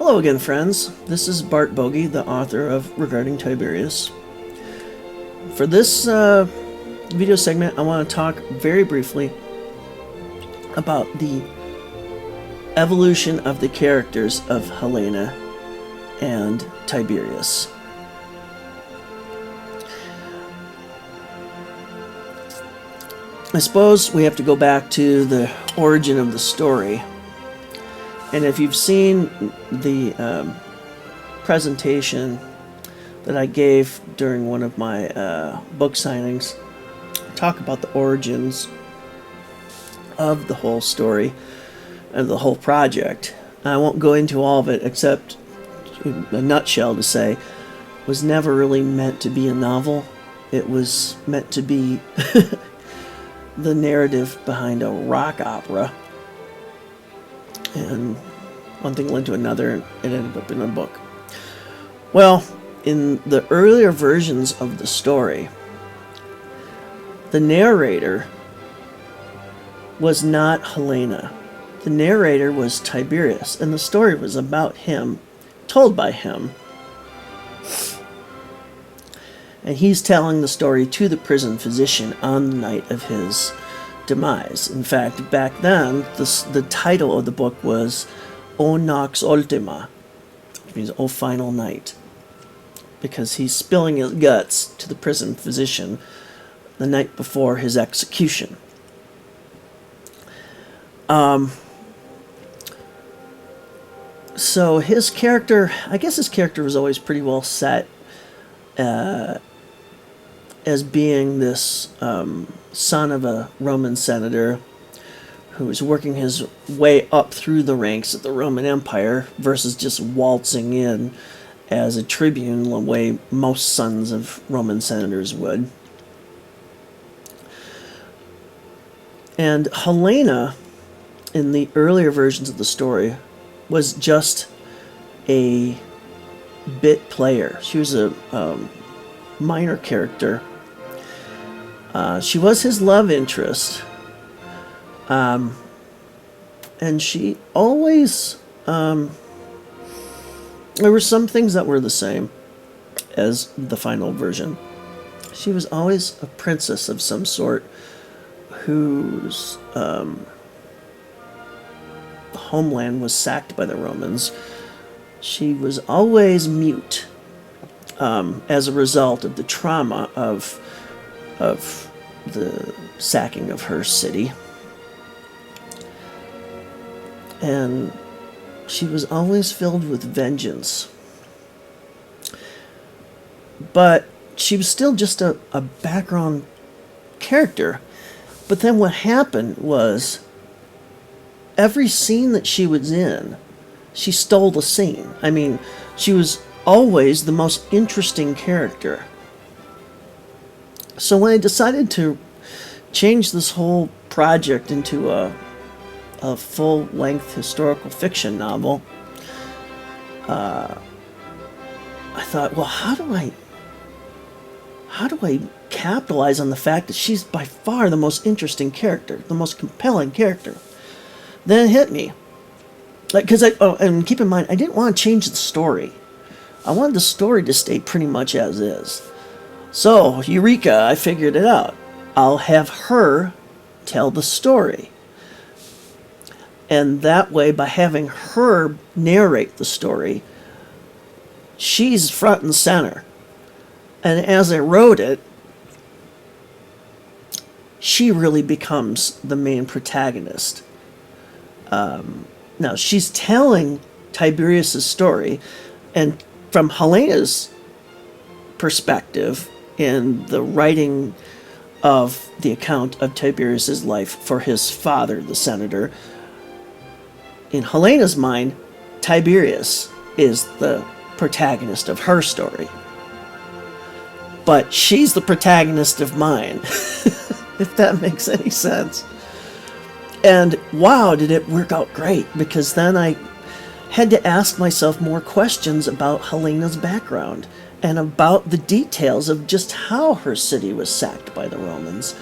Hello again, friends. This is Bart Boge, the author of Regarding Tiberius. For this video segment, I want to talk very briefly about the evolution of the characters of Helena and Tiberius. I suppose we have to go back to the origin of the story. And if you've seen the presentation that I gave during one of my book signings, I talk about the origins of the whole story and the whole project. I won't go into all of it except in a nutshell to say it was never really meant to be a novel. It was meant to be the narrative behind a rock opera. And one thing led to another, and it ended up in a book. Well, in the earlier versions of the story, the narrator was not Helena. The narrator was Tiberius, and the story was about him, told by him. And he's telling the story to the prison physician on the night of his demise. In fact, back then, the title of the book was O Nox Ultima, which means O Final Night, because he's spilling his guts to the prison physician the night before his execution. So his character, I guess his character was always pretty well set as being this son of a Roman senator who was working his way up through the ranks of the Roman Empire versus just waltzing in as a tribune the way most sons of Roman senators would. And Helena, in the earlier versions of the story, was just a bit player. She was a minor character. She was his love interest, and she always, there were some things that were the same as the final version. She was always a princess of some sort whose homeland was sacked by the Romans. She was always mute as a result of the trauma of the sacking of her city. And she was always filled with vengeance. But she was still just a background character. But then what happened was, every scene that she was in, she stole the scene. I mean, she was always the most interesting character. So when I decided to change this whole project into a full-length historical fiction novel, I thought, well, how do I capitalize on the fact that she's by far the most interesting character, the most compelling character? Then it hit me, and keep in mind, I didn't want to change the story. I wanted the story to stay pretty much as is. So, eureka, I figured it out. I'll have her tell the story. And that way, by having her narrate the story, she's front and center. And as I wrote it, she really becomes the main protagonist. Now, she's telling Tiberius' story, and from Helena's perspective, in the writing of the account of Tiberius' life for his father, the senator, in Helena's mind, Tiberius is the protagonist of her story. But she's the protagonist of mine, if that makes any sense. And wow, did it work out great, because then I had to ask myself more questions about Helena's background and about the details of just how her city was sacked by the Romans.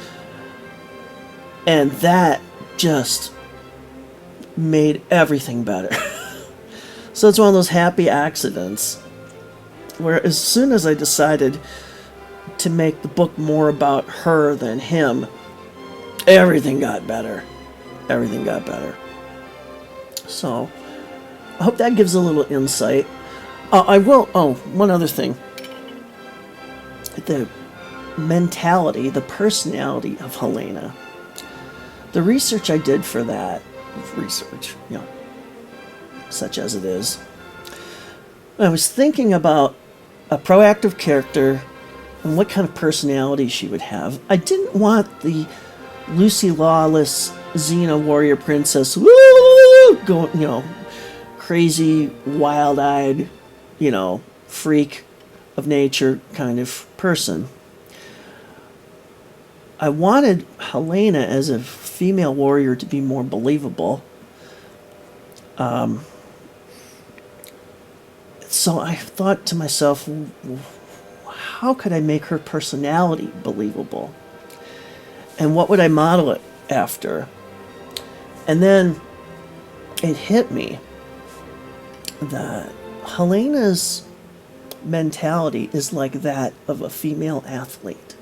And that just made everything better. So it's one of those happy accidents where as soon as I decided to make the book more about her than him, everything got better. Everything got better. So I hope that gives a little insight. One other thing. The mentality, the personality of Helena. The research I did for that, such as it is, I was thinking about a proactive character and what kind of personality she would have. I didn't want the Lucy Lawless Xena warrior princess, going, crazy, wild-eyed, freak of nature kind of person. I wanted Helena as a female warrior to be more believable. So I thought to myself, how could I make her personality believable? And what would I model it after? And then it hit me that Helena's mentality is like that of a female athlete.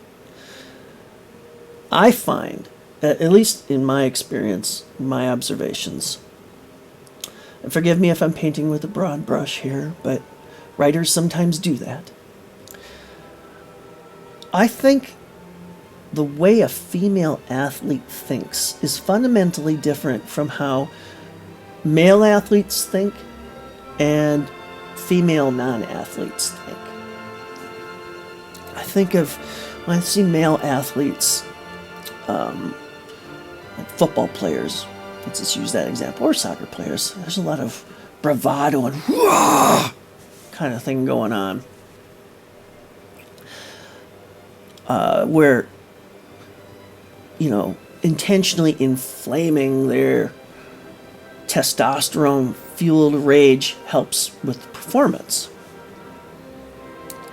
I find, at least in my experience, my observations, and forgive me if I'm painting with a broad brush here, but writers sometimes do that. I think the way a female athlete thinks is fundamentally different from how male athletes think and female non-athletes think. I think of, when I see male athletes, like football players, let's just use that example, or soccer players, there's a lot of bravado and whoa kind of thing going on. Where, intentionally inflaming their testosterone-fueled rage helps with performance.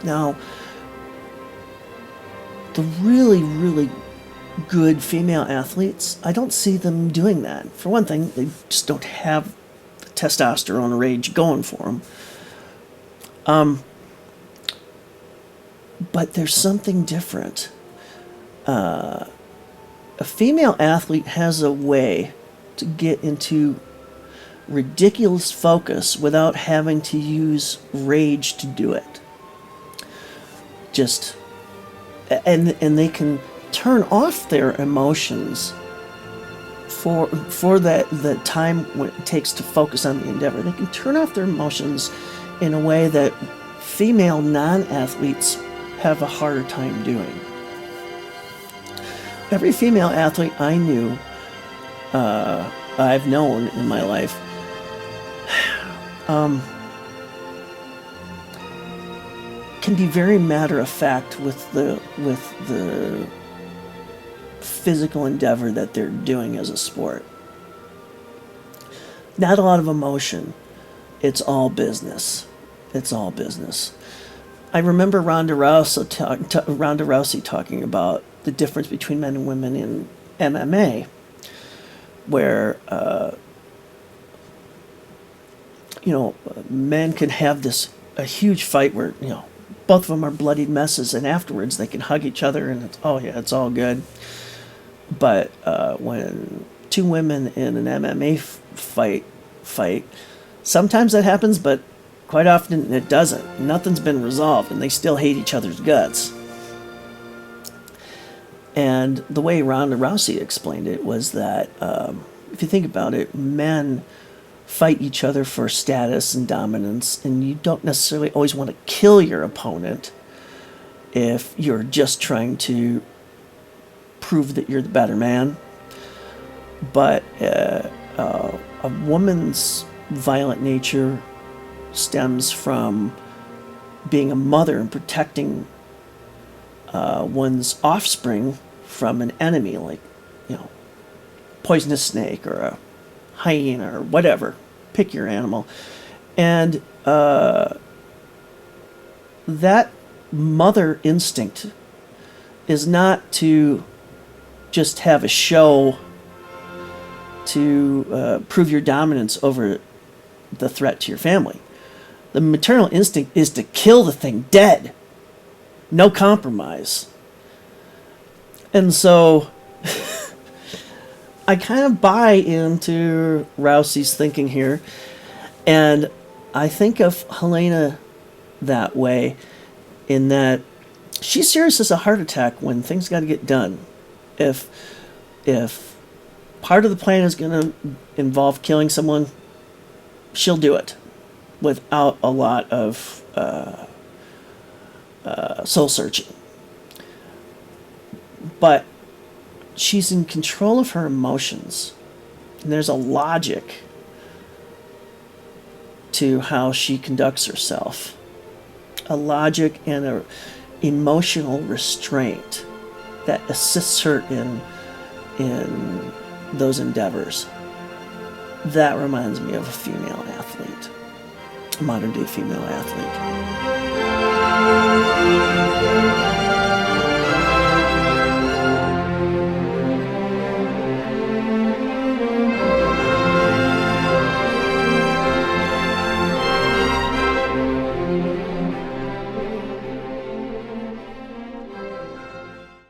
Now, the really, really good female athletes, I don't see them doing that. For one thing, they just don't have the testosterone rage going for them. But there's something different. A female athlete has a way to get into ridiculous focus without having to use rage to do it. And they can turn off their emotions for the time when it takes to focus on the endeavor. They can turn off their emotions in a way that female non-athletes have a harder time doing. Every female athlete I knew, I've known in my life, can be very matter-of-fact with the physical endeavor that they're doing as a sport. Not a lot of emotion. It's all business. It's all business. I remember Ronda Rousey talking about the difference between men and women in MMA, where men can have a huge fight where both of them are bloodied messes, and afterwards they can hug each other and it's all good. But when two women in an MMA fight, sometimes that happens, but quite often it doesn't. Nothing's been resolved, and they still hate each other's guts. And the way Ronda Rousey explained it was that, if you think about it, men fight each other for status and dominance, and you don't necessarily always want to kill your opponent if you're just trying to prove that you're the better man. But a woman's violent nature stems from being a mother and protecting one's offspring from an enemy, like poisonous snake or a hyena or whatever. Pick your animal. And that mother instinct is not to just have a show to prove your dominance over the threat to your family. The maternal instinct is to kill the thing dead. No compromise. And so I kind of buy into Rousey's thinking here. And I think of Helena that way, in that she's serious as a heart attack when things got to get done. If part of the plan is going to involve killing someone, she'll do it without a lot of soul searching. But she's in control of her emotions, and there's a logic to how she conducts herself, a logic and a emotional restraint that assists her in those endeavors. That reminds me of a female athlete, a modern day female athlete.